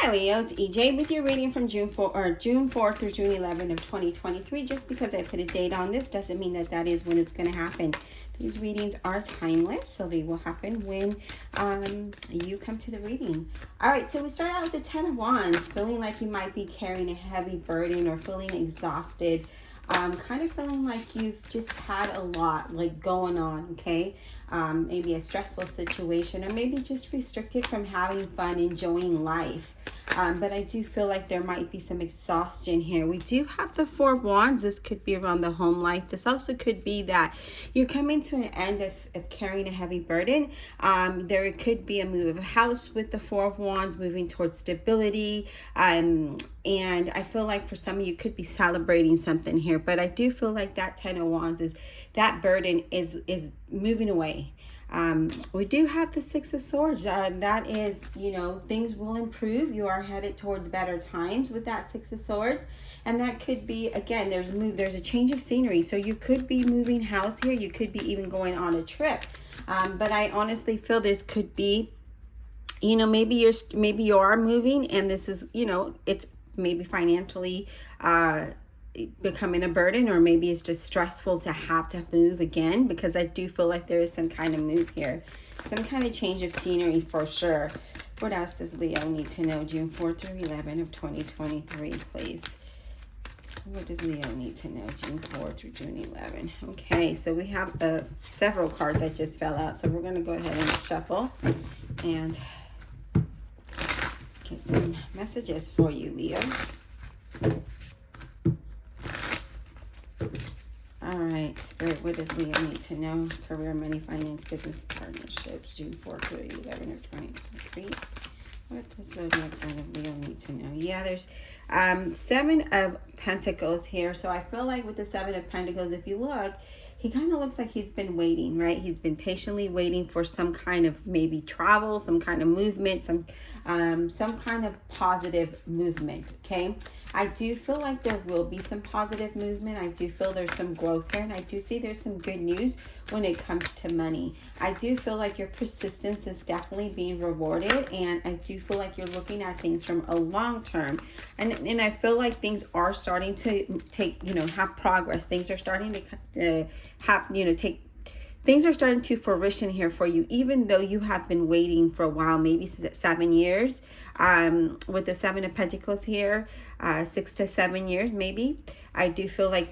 Hi Leo, it's EJ with your reading from June 4th through June 11th of 2023. Just because I put a date on this doesn't mean that that is when it's going to happen. These readings are timeless, so they will happen when you come to the reading. All right, so we start out with the Ten of Wands, feeling like you might be carrying a heavy burden or feeling exhausted. Kind of feeling like you've just had a lot like going on, okay? Maybe a stressful situation, or maybe just restricted from having fun, enjoying life. But I do feel like there might be some exhaustion here. We do have the Four of Wands. This could be around the home life. This also could be that you're coming to an end of carrying a heavy burden. There could be a move of house with the Four of Wands, moving towards stability. And I feel like for some of you could be celebrating something here. But I do feel like that Ten of Wands is, that burden is moving away. We do have the Six of Swords. That is, you know, things will improve. You are headed towards better times with that Six of Swords. And that could be, again, there's a change of scenery. So you could be moving house here. You could be even going on a trip. But I honestly feel this could be, you know, maybe you are moving and this is, you know, it's maybe financially becoming a burden, or maybe it's just stressful to have to move again, because I do feel like there is some kind of move here, some kind of change of scenery for sure. What else does Leo need to know? June 4th through 11 of 2023, please. What does Leo need to know? June 4th through June 11. Okay, so we have several cards that just fell out, so we're going to go ahead and shuffle and get some messages for you, Leo. All right, Spirit, what does Leo need to know? Career, money, finance, business, partnerships, June 4th through 11 of 2023. What does zodiac sign of Leo need to know? Yeah, there's Seven of Pentacles here. So I feel like with the Seven of Pentacles, if you look, he kind of looks like he's been waiting, right? He's been patiently waiting for some kind of maybe travel, some kind of movement, some kind of positive movement, okay? I do feel like there will be some positive movement. I do feel there's some growth here, and I do see there's some good news when it comes to money. I do feel like your persistence is definitely being rewarded, and I do feel like you're looking at things from a long term. And I feel like things are starting to take, you know, have progress. Things are starting to have, you know, things are starting to fruition here for you, even though you have been waiting for a while, maybe 7 years. With the Seven of Pentacles here, 6 to 7 years, maybe. I do feel like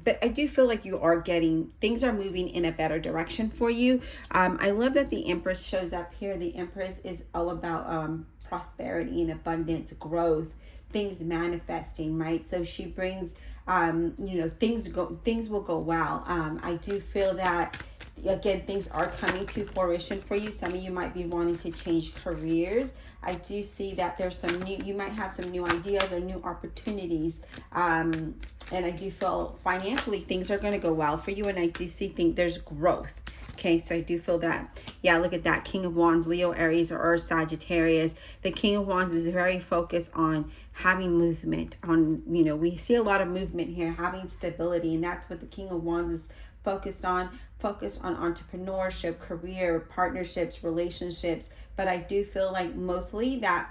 but I do feel like you are things are moving in a better direction for you. I love that the Empress shows up here. The Empress is all about prosperity and abundance, growth, things manifesting, right? So she brings, you know, things will go well. I do feel that, again, things are coming to fruition for you. Some of you might be wanting to change careers. I do see that there's you might have some new ideas or new opportunities. And I do feel financially things are going to go well for you. And I do think there's growth. Okay, so I do feel that. Yeah, look at that. King of Wands, Leo, Aries, or Sagittarius. The King of Wands is very focused on having movement. On, you know, we see a lot of movement here, having stability. And that's what the King of Wands is focused on entrepreneurship, career, partnerships, relationships. But I do feel like mostly that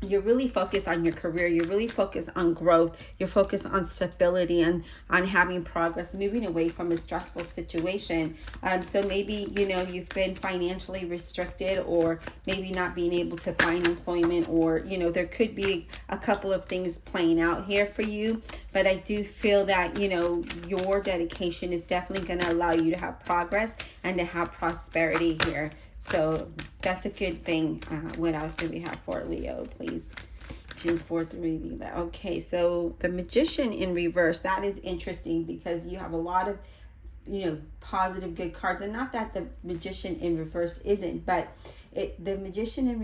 you're really focused on your career. You're really focused on growth. You're focused on stability and on having progress, moving away from a stressful situation. So maybe, you know, you've been financially restricted, or maybe not being able to find employment, or, you know, there could be a couple of things playing out here for you. But I do feel that, you know, your dedication is definitely going to allow you to have progress and to have prosperity here. So that's a good thing. What else do we have for Leo, please? June 4th through 11. Okay, so the Magician in reverse, that is interesting because you have a lot of, you know, positive, good cards. And not that the Magician in reverse isn't, but the Magician in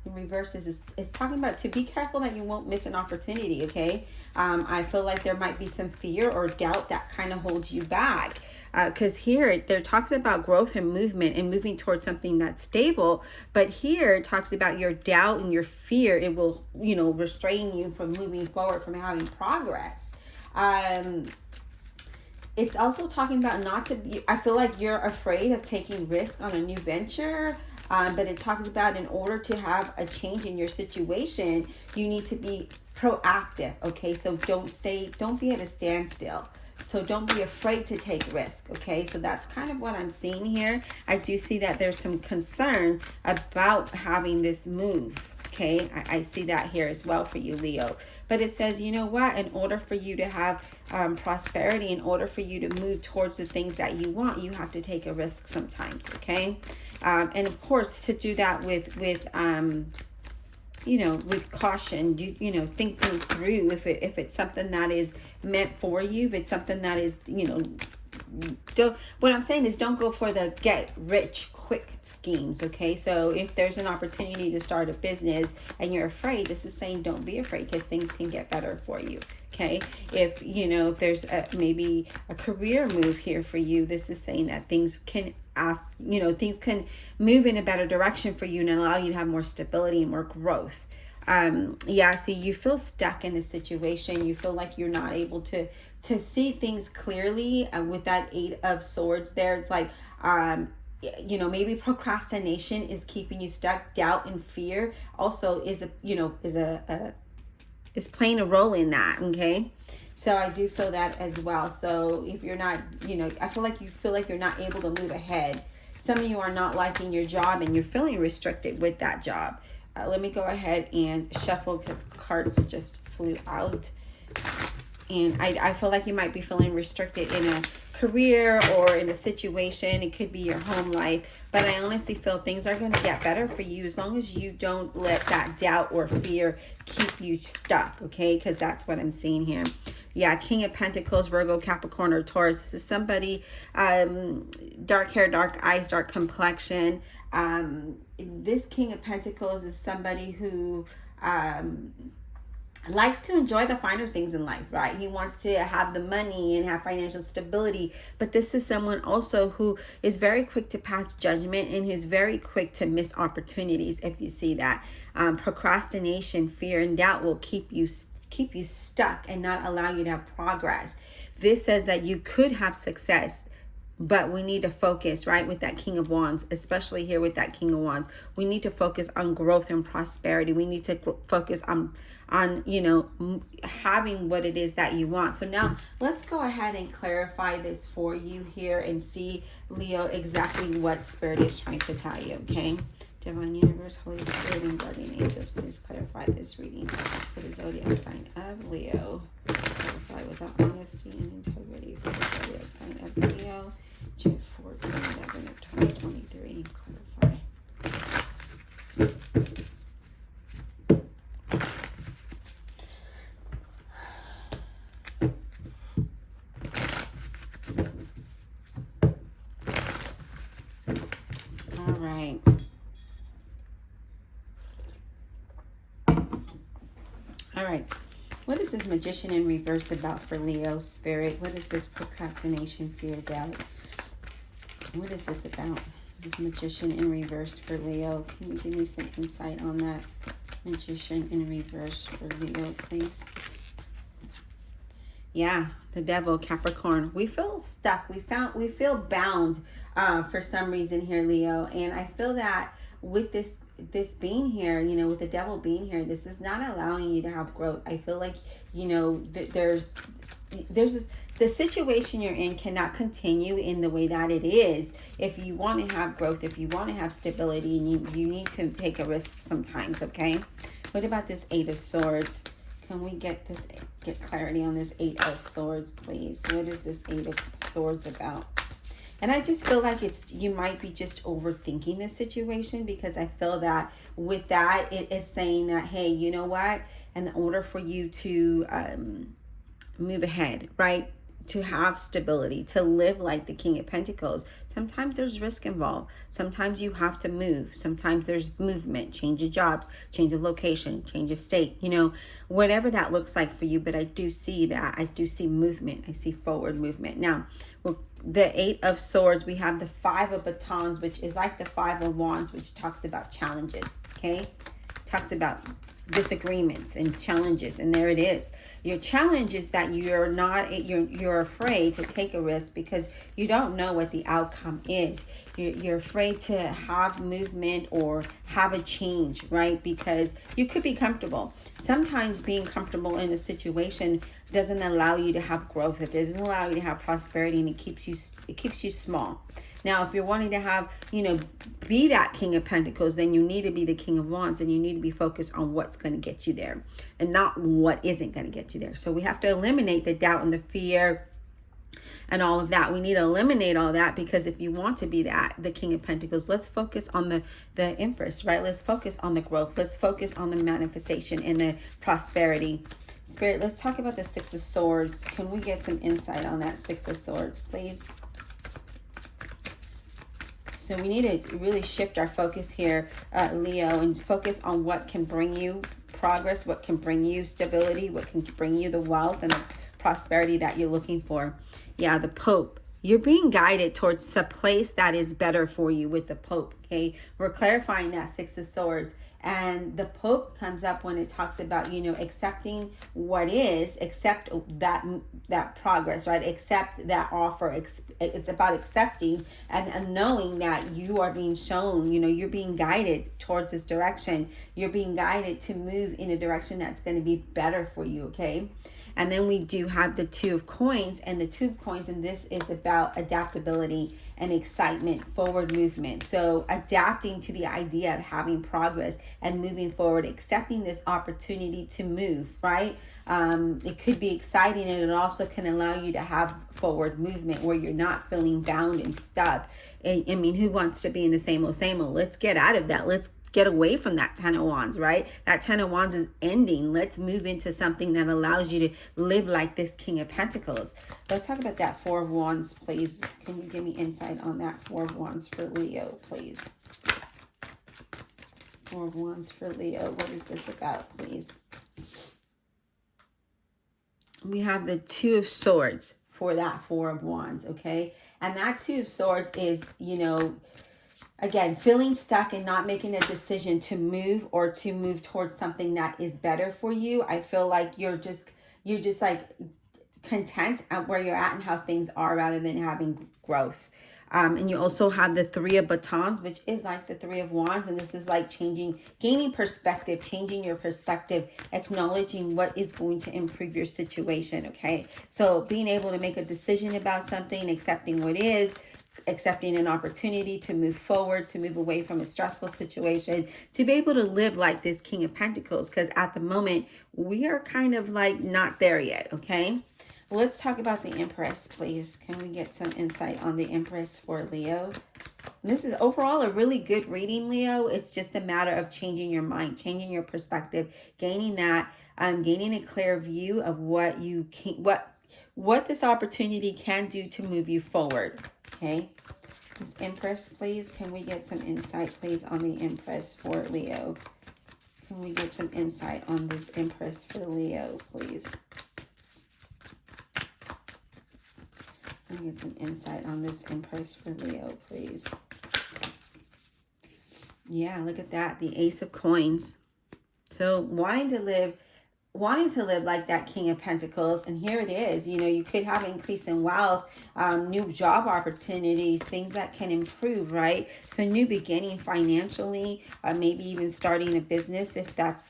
reverse is talking about to be careful that you won't miss an opportunity, okay? I feel like there might be some fear or doubt that kind of holds you back. Because here, there talks about growth and movement and moving towards something that's stable. But here, it talks about your doubt and your fear. It will, you know, restrain you from moving forward, from having progress. It's also talking about I feel like you're afraid of taking risk on a new venture. But it talks about in order to have a change in your situation, you need to be proactive. Okay, so don't be at a standstill. So don't be afraid to take risk, okay? So that's kind of what I'm seeing here. I do see that there's some concern about having this move, okay? I see that here as well for you, Leo. But it says, you know what? In order for you to have prosperity, in order for you to move towards the things that you want, you have to take a risk sometimes, okay? And of course, to do that with with caution, think things through. If it's something that is meant for you, if it's something that is, what I'm saying is don't go for the get rich quick schemes, okay? So if there's an opportunity to start a business and you're afraid, this is saying don't be afraid, because things can get better for you, okay? If there's maybe a career move here for you, this is saying that things can things can move in a better direction for you and allow you to have more stability and more growth. See, you feel stuck in a situation. You feel like you're not able to see things clearly. With that 8 of Swords there, it's like, maybe procrastination is keeping you stuck. Doubt and fear also is playing a role in that, okay? So I do feel that as well. So if you're not, I feel like you're not able to move ahead. Some of you are not liking your job and you're feeling restricted with that job. Let me go ahead and shuffle because cards just flew out. And I feel like you might be feeling restricted in a career or in a situation. It could be your home life. But I honestly feel things are going to get better for you as long as you don't let that doubt or fear keep you stuck, okay? Because that's what I'm seeing here. Yeah, King of Pentacles, Virgo, Capricorn, or Taurus. This is somebody, dark hair, dark eyes, dark complexion. This King of Pentacles is somebody who likes to enjoy the finer things in life, right? He wants to have the money and have financial stability. But this is someone also who is very quick to pass judgment and who's very quick to miss opportunities, if you see that. Procrastination, fear, and doubt will keep you stuck and not allow you to have progress. This says that you could have success, but we need to focus, right, with that King of Wands, especially here with that King of Wands. We need to focus on growth and prosperity. We need to focus on having what it is that you want. So now let's go ahead and clarify this for you here and see, Leo, exactly what Spirit is trying to tell you, okay? Divine Universe, Holy Spirit, and Guardian Angels, please clarify this reading for the zodiac sign of Leo. Clarify with honesty and integrity for the zodiac sign of Leo. June 4th, 11 of 2023. Clarify. All right. All right. What is this Magician in reverse about for Leo, Spirit? What is this procrastination, fear, doubt? What is this about? This Magician in reverse for Leo. Can you give me some insight on that? Magician in reverse for Leo, please. Yeah, the Devil, Capricorn. We feel stuck. We feel bound for some reason here, Leo. And I feel that with this being here, with the Devil being here, this is not allowing you to have growth. I feel like, there's the situation you're in cannot continue in the way that it is if you want to have growth, if you want to have stability, and you need to take a risk sometimes, okay? What about this 8 of Swords? Can we get clarity on this 8 of Swords, please? What is this 8 of Swords about? And I just feel like you might be just overthinking this situation, because I feel that with that, it is saying that, hey, you know what? In order for you to move ahead, right? To have stability, to live like the King of Pentacles, sometimes there's risk involved. Sometimes you have to move. Sometimes there's movement, change of jobs, change of location, change of state, whatever that looks like for you. But I do see that. I do see movement. I see forward movement. Now, the 8 of Swords, we have the 5 of Batons, which is like the 5 of Wands, which talks about challenges, okay? talks about disagreements and challenges, and there it is. Your challenge is that you're afraid to take a risk because you don't know what the outcome is. You're afraid to have movement or have a change, right? Because you could be comfortable. Sometimes being comfortable in a situation doesn't allow you to have growth. It doesn't allow you to have prosperity, and it keeps you small. Now, if you're wanting to have, be that King of Pentacles, then you need to be the King of Wands, and you need to be focused on what's going to get you there and not what isn't going to get you there. So we have to eliminate the doubt and the fear and all of that. We need to eliminate all that, because if you want to be the King of Pentacles, let's focus on the Empress, right? Let's focus on the growth. Let's focus on the manifestation and the prosperity. Spirit, let's talk about the Six of Swords. Can we get some insight on that Six of Swords, please? So we need to really shift our focus here, Leo, and focus on what can bring you progress, what can bring you stability, what can bring you the wealth and the prosperity that you're looking for. Yeah, the Pope. You're being guided towards a place that is better for you with the Pope, okay? We're clarifying that Six of Swords. And the Pope comes up when it talks about, accepting what is, accept that progress, right? Accept that offer. It's about accepting and knowing that you are being shown, you're being guided towards this direction. You're being guided to move in a direction that's going to be better for you, okay? And then we do have the Two of Coins, and the Two of Coins, and this is about adaptability and excitement, forward movement. So adapting to the idea of having progress and moving forward, accepting this opportunity to move, right? It could be exciting, and it also can allow you to have forward movement where you're not feeling bound and stuck. I mean, who wants to be in the same old, same old? Let's get out of that. Let's get away from that Ten of Wands, right? That Ten of Wands is ending. Let's move into something that allows you to live like this King of Pentacles. Let's talk about that Four of Wands, please. Can you give me insight on that Four of Wands for Leo, please? Four of Wands for Leo. What is this about, please? We have the Two of Swords for that Four of Wands, okay? And that Two of Swords is, again, feeling stuck and not making a decision to move or to move towards something that is better for you. I feel like you're just like content at where you're at and how things are rather than having growth. And you also have the Three of Batons, which is like the Three of Wands. And this is like gaining perspective, changing your perspective, acknowledging what is going to improve your situation, okay? So being able to make a decision about something, accepting what is, accepting an opportunity to move forward, to move away from a stressful situation, to be able to live like this King of Pentacles, because at the moment we are kind of like not there yet, okay? Let's talk about the Empress, please. Can we get some insight on the Empress for Leo? This is overall a really good reading, Leo. It's just a matter of changing your mind, changing your perspective, gaining a clear view of what you can, what this opportunity can do to move you forward. Okay, this Empress, please. Can we get some insight, please, on the Empress for Leo? Can we get some insight on this Empress for Leo, please? Can we get some insight on this Empress for Leo, please? Yeah, look at that. The Ace of Coins. So wanting to live like that King of Pentacles, and here it is. You could have an increase in wealth, new job opportunities, things that can improve, right? So new beginning financially, maybe even starting a business, if that's,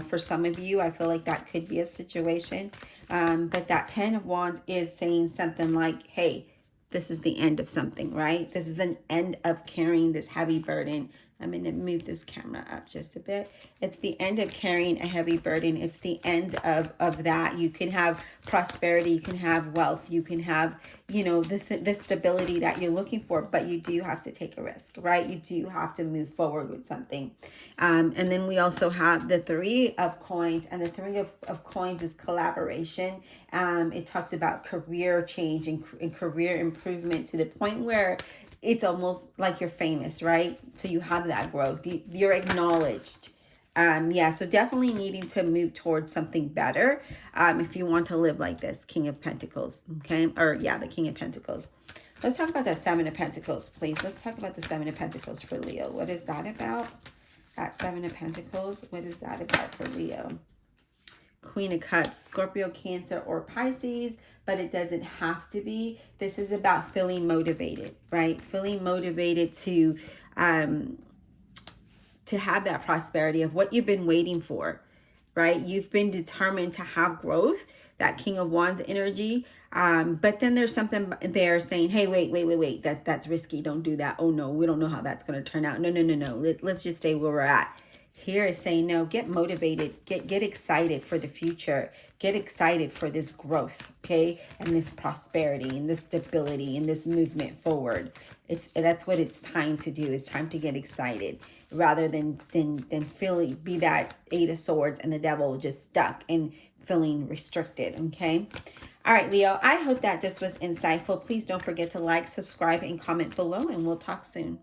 for some of you, I feel like that could be a situation. But that Ten of Wands is saying something like, hey, this is the end of something, right? This is an end of carrying this heavy burden. I'm going to move this camera up just a bit. It's the end of carrying a heavy burden. It's the end of that. You can have prosperity. You can have wealth. You can have, the stability that you're looking for, but you do have to take a risk, right? You do have to move forward with something. And then we also have the Three of Coins, and the Three of Coins is collaboration. It talks about career change and career improvement to the point where it's almost like you're famous, right? So you have that growth. You're acknowledged. So definitely needing to move towards something better if you want to live like this King of Pentacles, okay? The King of Pentacles. Let's talk about that Seven of Pentacles, please. Let's talk about the Seven of Pentacles for Leo. What is that about? That Seven of Pentacles, what is that about for Leo? Queen of Cups, Scorpio, Cancer, or Pisces, but it doesn't have to be. This is about feeling motivated, right? Feeling motivated to have that prosperity of what you've been waiting for, right? You've been determined to have growth, that King of Wands energy. But then there's something there saying, hey, wait. That's risky. Don't do that. Oh no, we don't know how that's going to turn out. No. Let's just stay where we're at. Here is saying, no, get motivated, get excited for the future, get excited for this growth, okay, and this prosperity and this stability and this movement forward. That's what it's time to do. It's time to get excited rather than feeling, be that Eight of Swords and the Devil just stuck and feeling restricted, okay? All right, Leo, I hope that this was insightful. Please don't forget to like, subscribe, and comment below, and we'll talk soon.